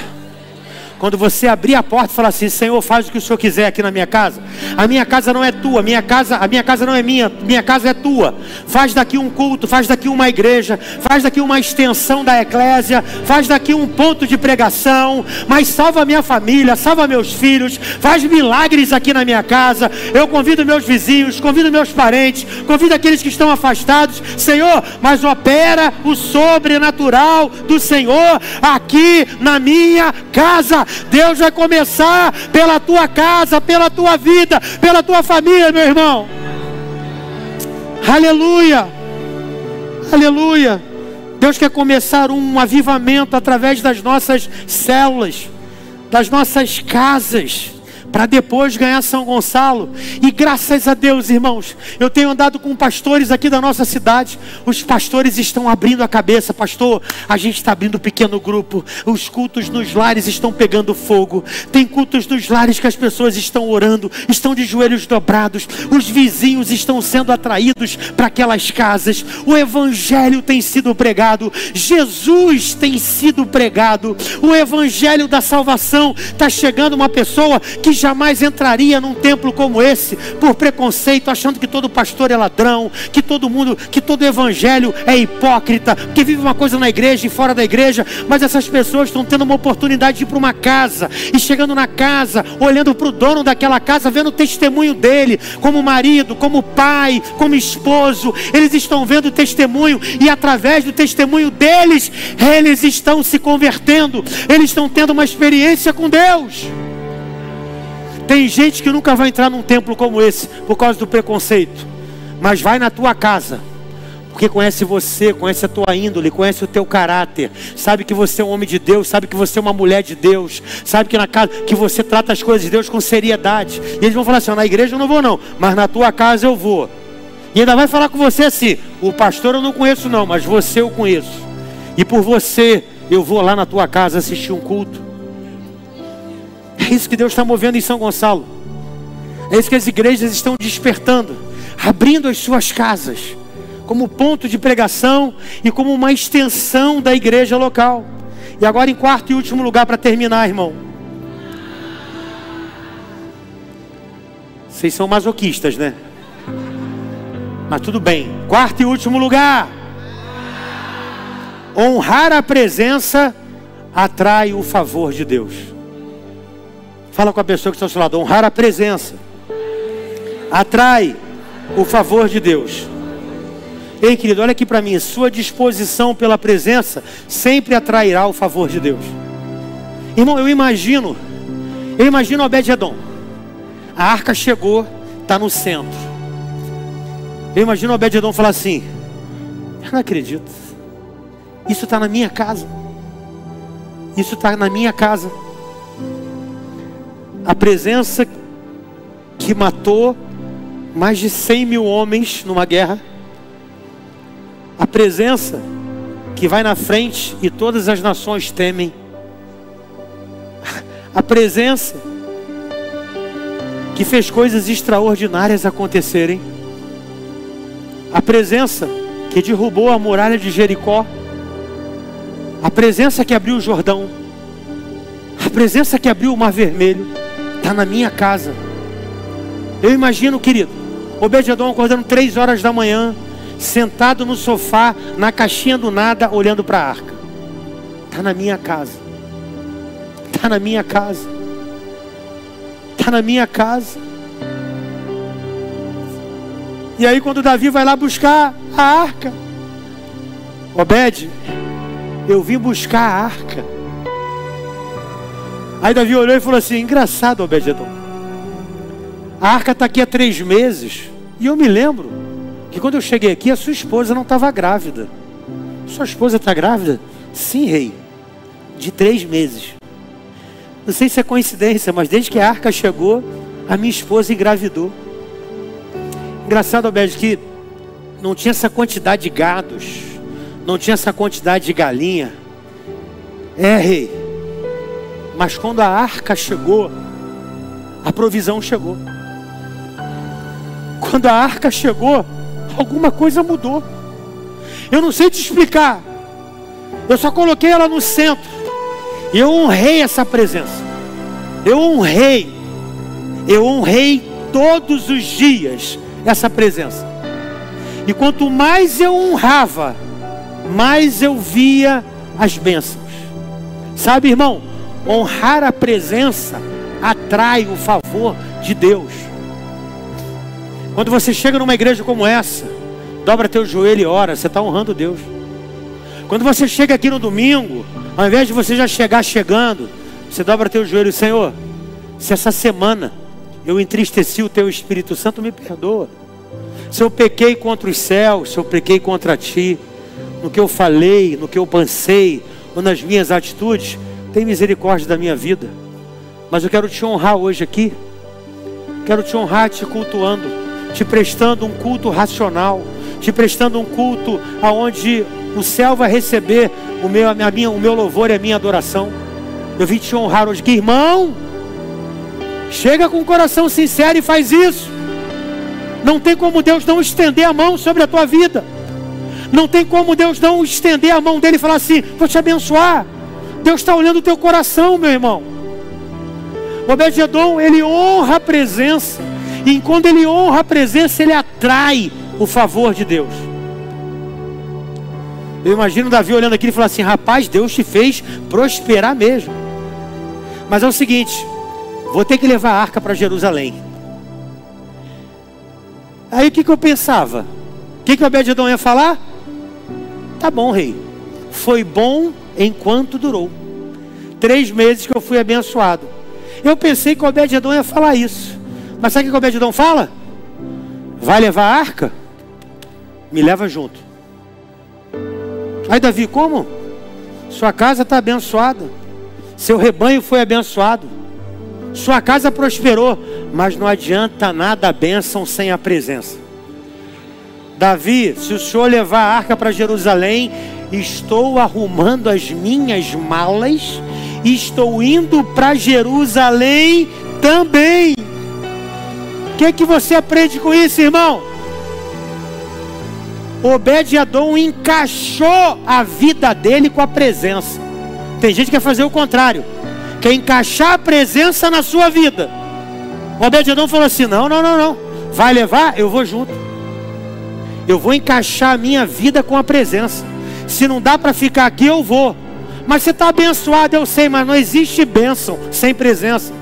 Quando você abrir a porta e falar assim: Senhor, faz o que o Senhor quiser aqui na minha casa. A minha casa não é tua, a minha casa não é minha casa é tua. Faz daqui um culto, faz daqui uma igreja, faz daqui uma extensão da eclésia, faz daqui um ponto de pregação, mas salva a minha família, salva meus filhos, faz milagres aqui na minha casa. Eu convido meus vizinhos, convido meus parentes, convido aqueles que estão afastados, Senhor, mas opera o sobrenatural do Senhor aqui na minha casa. Deus vai começar pela tua casa, pela tua vida, pela tua família, meu irmão. Aleluia, aleluia. Deus quer começar um avivamento através das nossas células, das nossas casas, para depois ganhar São Gonçalo. E graças a Deus, irmãos, eu tenho andado com pastores aqui da nossa cidade. Os pastores estão abrindo a cabeça: pastor, a gente está abrindo um pequeno grupo. Os cultos nos lares estão pegando fogo. Tem cultos nos lares que as pessoas estão orando, estão de joelhos dobrados. Os vizinhos estão sendo atraídos para aquelas casas. O evangelho tem sido pregado, Jesus tem sido pregado. O evangelho da salvação está chegando. Uma pessoa que jamais entraria num templo como esse por preconceito, achando que todo pastor é ladrão, que todo evangelho é hipócrita, que vive uma coisa na igreja e fora da igreja. Mas essas pessoas estão tendo uma oportunidade de ir para uma casa, e chegando na casa, olhando para o dono daquela casa, vendo o testemunho dele, como marido, como pai, como esposo. Eles estão vendo o testemunho, e através do testemunho deles, eles estão se convertendo, eles estão tendo uma experiência com Deus. Tem gente que nunca vai entrar num templo como esse por causa do preconceito, mas vai na tua casa, porque conhece você, conhece a tua índole, conhece o teu caráter, sabe que você é um homem de Deus, sabe que você é uma mulher de Deus, sabe que na casa que você trata as coisas de Deus com seriedade. E eles vão falar assim: na igreja eu não vou não, mas na tua casa eu vou. E ainda vai falar com você assim: o pastor eu não conheço não, mas você eu conheço, e por você eu vou lá na tua casa assistir um culto. É isso que Deus está movendo em São Gonçalo. É isso que as igrejas estão despertando, abrindo as suas casas como ponto de pregação e como uma extensão da igreja local. E agora, em quarto e último lugar, para terminar, irmão, vocês são masoquistas, né? Mas tudo bem. Quarto e último lugar: honrar a presença atrai o favor de Deus. Fala com a pessoa que está ao seu lado: honrar a presença atrai o favor de Deus. Ei, querido, olha aqui para mim. Sua disposição pela presença sempre atrairá o favor de Deus. Irmão, eu imagino Obed-Edom. A arca chegou, está no centro. Eu imagino Obed-Edom falar assim: eu não acredito, isso está na minha casa, isso está na minha casa. A presença que matou mais de 100 mil homens numa guerra, a presença que vai na frente e todas as nações temem, a presença que fez coisas extraordinárias acontecerem, a presença que derrubou a muralha de Jericó, a presença que abriu o Jordão, a presença que abriu o Mar Vermelho, está na minha casa. Eu imagino, querido, Obed-Edom acordando 3 horas da manhã, sentado no sofá, na caixinha do nada, olhando para a arca. está na minha casa. Está na minha casa. Está na minha casa. E aí quando Davi vai lá buscar a arca, Obed, eu vim buscar a arca. Aí Davi olhou e falou assim: engraçado, Obed-edom, a arca está aqui há 3 meses. E eu me lembro que quando eu cheguei aqui, a sua esposa não estava grávida. Sua esposa está grávida? Sim, rei, de 3 meses. Não sei se é coincidência, mas desde que a arca chegou, a minha esposa engravidou. Engraçado, Obed, que não tinha essa quantidade de gados, não tinha essa quantidade de galinha. Rei, mas quando a arca chegou, a provisão chegou. Quando a arca chegou, alguma coisa mudou. Eu não sei te explicar. Eu só coloquei ela no centro. E eu honrei essa presença. Eu honrei todos os dias essa presença. E quanto mais eu honrava, mais eu via as bênçãos. Sabe, irmão, honrar a presença atrai o favor de Deus. Quando você chega numa igreja como essa, dobra teu joelho e ora, você está honrando Deus. Quando você chega aqui no domingo, ao invés de você já chegar chegando, você dobra teu joelho: Senhor, se essa semana eu entristeci o teu Espírito Santo, me perdoa. Se eu pequei contra os céus, se eu pequei contra ti, no que eu falei, no que eu pensei, ou nas minhas atitudes, tem misericórdia da minha vida. Mas eu quero te honrar hoje aqui. Quero te honrar te cultuando, te prestando um culto racional, te prestando um culto aonde o céu vai receber o meu louvor e a minha adoração. Eu vim te honrar hoje aqui, irmão. Chega com o coração sincero e faz isso. Não tem como Deus não estender a mão sobre a tua vida. Não tem como Deus não estender a mão dele e falar assim: vou te abençoar. Deus está olhando o teu coração, meu irmão. Obed-edom, ele honra a presença. E quando ele honra a presença, ele atrai o favor de Deus. Eu imagino Davi olhando aqui e falando assim: rapaz, Deus te fez prosperar mesmo. Mas é o seguinte: vou ter que levar a arca para Jerusalém. Aí o que eu pensava? O que Obed-edom ia falar? Tá bom, rei, foi bom enquanto durou. 3 meses que eu fui abençoado. Eu pensei que Obed-edom ia falar isso. Mas sabe o que Obed-edom fala? Vai levar a arca? Me leva junto. Aí Davi, como? Sua casa está abençoada, seu rebanho foi abençoado, sua casa prosperou, mas não adianta nada a bênção sem a presença. Davi, se o senhor levar a arca para Jerusalém, estou arrumando as minhas malas e estou indo para Jerusalém também. O que você aprende com isso, irmão? Obed-edom encaixou a vida dele com a presença. Tem gente que quer fazer o contrário, quer encaixar a presença na sua vida. Obed-edom falou assim: não, vai levar? Eu vou junto. Eu vou encaixar a minha vida com a presença. Se não dá para ficar aqui, eu vou. Mas você está abençoado, eu sei, mas não existe bênção sem presença.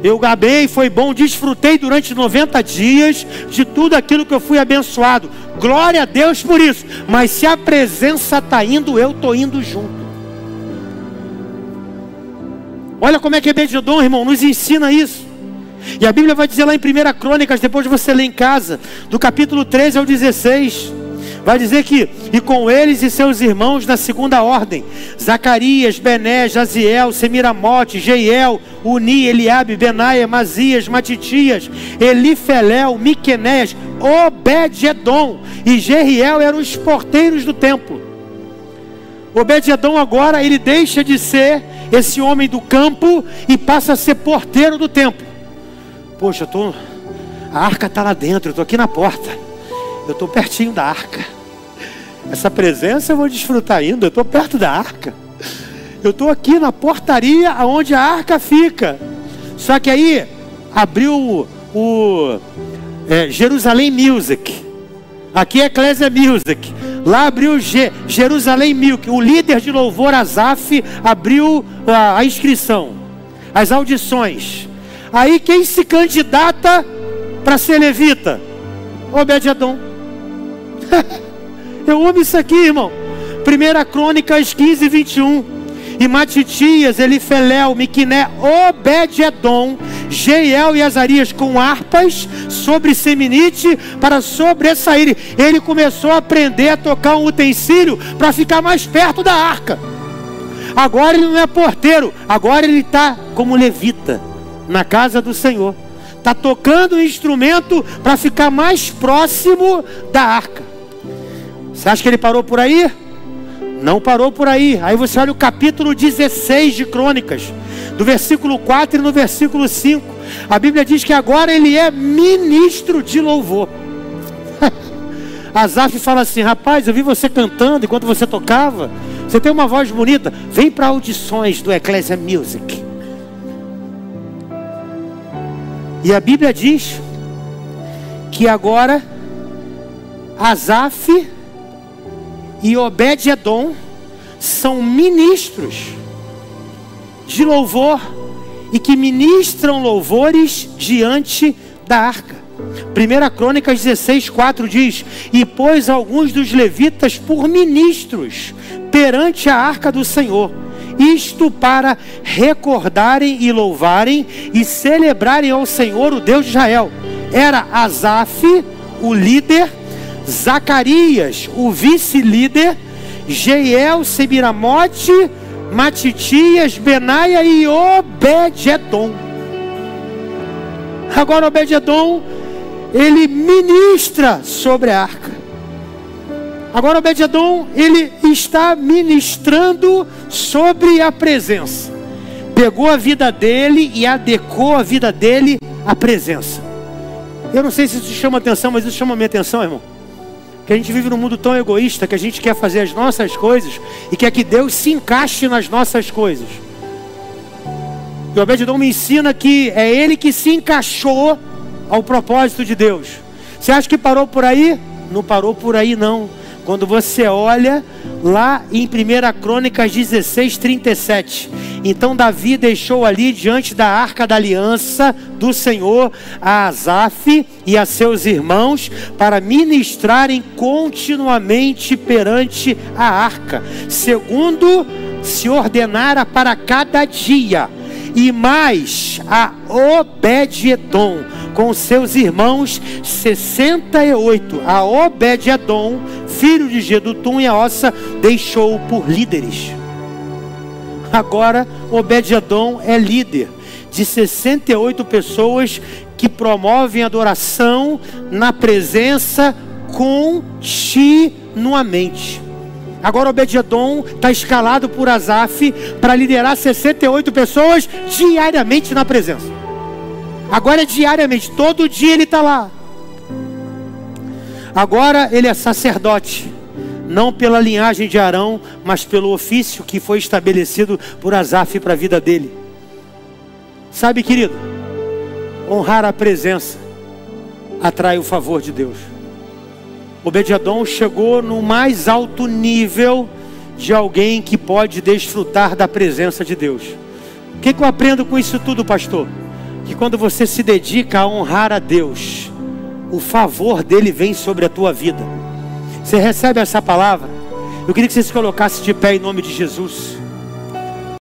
Eu gabei, foi bom, desfrutei durante 90 dias de tudo aquilo que eu fui abençoado. Glória a Deus por isso. Mas se a presença está indo, eu estou indo junto. Olha como é que Obed-edom, irmão, nos ensina isso. E a Bíblia vai dizer lá em 1 Crônicas, depois de você ler em casa, do capítulo 13 ao 16, vai dizer que: e com eles e seus irmãos na segunda ordem, Zacarias, Bené, Jaziel, Semiramote, Jeiel, Uni, Eliabe, Benaia, Mazias, Matitias, Elifelel, Miqueneias, Obed-edom e Jeriel eram os porteiros do templo. Obed-edom agora, ele deixa de ser esse homem do campo e passa a ser porteiro do templo. Poxa, a arca está lá dentro, eu estou aqui na porta, eu estou pertinho da arca. Essa presença eu vou desfrutar ainda, eu estou perto da arca. Eu estou aqui na portaria onde a arca fica. Só que aí abriu o Jerusalém Music. Aqui é Ecclesia Music. Lá abriu Jerusalém Milk. O líder de louvor, Asaf, abriu a inscrição, as audições. Aí quem se candidata para ser levita? Obed-edom. Eu amo isso aqui, irmão. 1 Crônicas 15, 21. E Matitias, Elifelel, Miquiné, Obed-edom, Jeiel e Azarias com harpas sobre seminite para sobressair. Ele começou a aprender a tocar um utensílio para ficar mais perto da arca. Agora ele não é porteiro, agora ele está como levita na casa do Senhor. Está tocando um instrumento para ficar mais próximo da arca. Você acha que ele parou por aí? Não parou por aí. Aí você olha o capítulo 16 de Crônicas, do versículo 4 e no versículo 5. A Bíblia diz que agora ele é ministro de louvor. Asaf fala assim: rapaz, eu vi você cantando enquanto você tocava. Você tem uma voz bonita. Vem para audições do Ecclesia Music. E a Bíblia diz que agora Asaf e Obed-edom são ministros de louvor e que ministram louvores diante da arca. 1 Crônicas 16, 4 diz: e pôs alguns dos levitas por ministros perante a arca do Senhor, isto para recordarem e louvarem e celebrarem ao Senhor, o Deus de Israel. Era Asaf, o líder, Zacarias, o vice-líder, Jeiel, Semiramote, Matitias, Benaia e Obed-edom. Agora Obed-edom, ele ministra sobre a arca. Agora Obed-edom, ele está ministrando sobre a presença. Pegou a vida dele e adequou a vida dele à presença. Eu não sei se isso chama atenção, mas isso chama a minha atenção, irmão. Que a gente vive num mundo tão egoísta que a gente quer fazer as nossas coisas e quer que Deus se encaixe nas nossas coisas. E o Obed-edom me ensina que é ele que se encaixou ao propósito de Deus. Você acha que parou por aí? Não parou por aí não. Quando você olha lá em 1 Crônicas 16, 37. Então Davi deixou ali diante da arca da aliança do Senhor a Asaf e a seus irmãos para ministrarem continuamente perante a arca, segundo se ordenara para cada dia. E mais a Obed-edom com seus irmãos 68. A Obed-edom, filho de Jedutum e a Ossa, deixou por líderes. Agora Obed-edom é líder de 68 pessoas que promovem adoração na presença continuamente. Agora Obed-edom está escalado por Asaf para liderar 68 pessoas diariamente na presença. Agora é diariamente, todo dia ele está lá. Agora ele é sacerdote, não pela linhagem de Arão, mas pelo ofício que foi estabelecido por Asaf para a vida dele. Sabe, querido, honrar a presença atrai o favor de Deus. Obed-edom chegou no mais alto nível de alguém que pode desfrutar da presença de Deus. O que eu aprendo com isso tudo, pastor? Que quando você se dedica a honrar a Deus, o favor dele vem sobre a tua vida. Você recebe essa palavra? Eu queria que você se colocasse de pé em nome de Jesus.